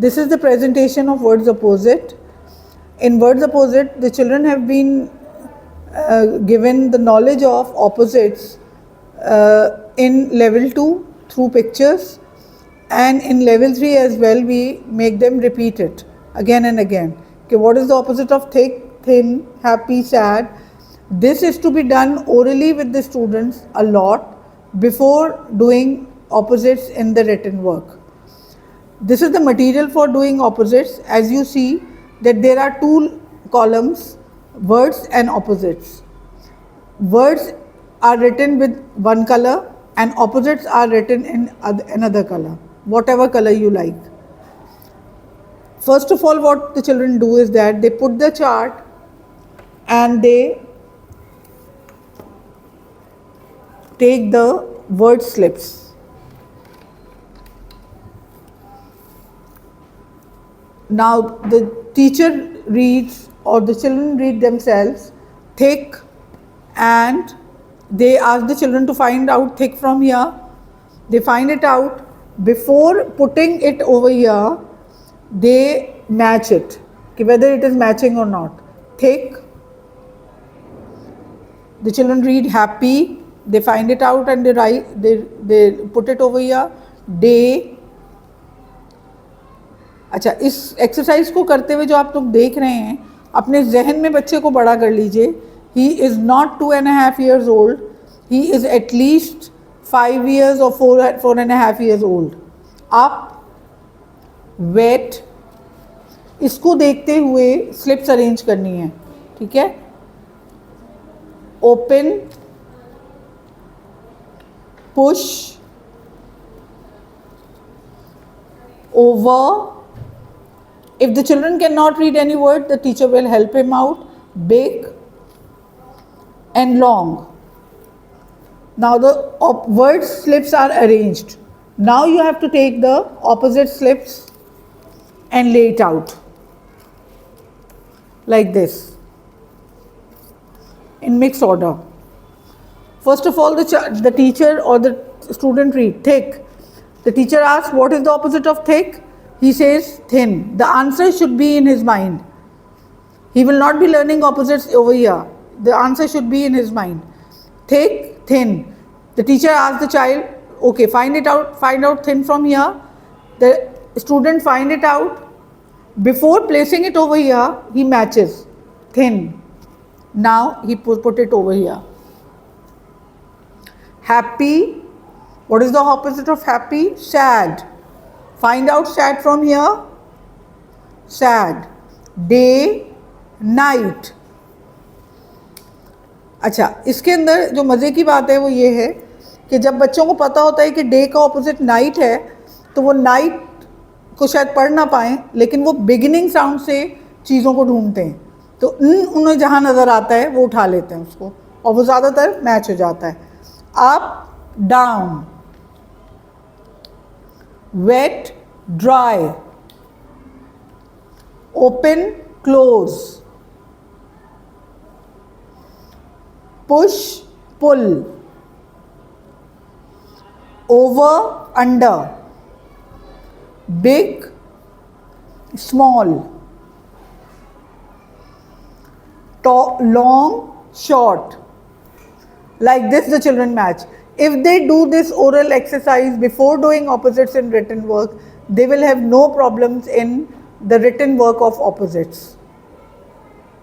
This is the presentation of words opposite. In words opposite, the children have been given the knowledge of opposites in level 2 through pictures, and in level 3 as well we make them repeat it again and again. Okay, what is the opposite of thick, thin, happy, sad? This is to be done orally with the students a lot before doing opposites in the written work. This is the material for doing opposites. As you see that there are two columns, words and opposites. Words are written with one color and opposites are written in another color, whatever color you like. First of all, what the children do is that they put the chart and they take the word slips. Now the teacher reads or the children read themselves thick, and they ask the children to find out thick from here. They find it out. Before putting it over here, they match it, whether it is matching or not. Thick. The children read happy. They find it out and they write. They put it over here. Day. अच्छा, इस exercise को करते हुए जो आप लोग देख रहे हैं, अपने जहन में बच्चे को बड़ा कर लीजिए. He is not 2.5 years old, he is at least 5 years or 4.5 years old. आप वेट इसको देखते हुए स्लिप्स अरेंज करनी है, ठीक है. Open, push, over. If the children cannot read any word, the teacher will help him out. Big and long. Now the word slips are arranged. Now you have to take the opposite slips and lay it out like this in mixed order. First of all, the teacher or the student read thick. The teacher asks, what is the opposite of thick? He says thin. The answer should be in his mind. He will not be learning opposites over here. The answer should be in his mind. Thick, thin. The teacher asks the child, okay, find out thin from here. The student find it out. Before placing it over here, he matches thin. Now he put it over here. Happy. What is the opposite of happy? Sad. Find out sad from here. Sad. Day, night. अच्छा, इसके अंदर जो मज़े की बात है वो ये है कि जब बच्चों को पता होता है कि डे का ऑपोजिट नाइट है, तो वो नाइट को शायद पढ़ ना पाएँ, लेकिन वो बिगिनिंग साउंड से चीज़ों को ढूंढते हैं. तो उन्हें जहाँ नज़र आता है वो उठा लेते हैं उसको, और वो ज़्यादातर मैच हो जाता है. Up, down. Wet, dry. Open, close. Push, pull. Over, under. Big, small. Long, short. Like this the children match. If they do this oral exercise before doing opposites in written work, they will have no problems in the written work of opposites.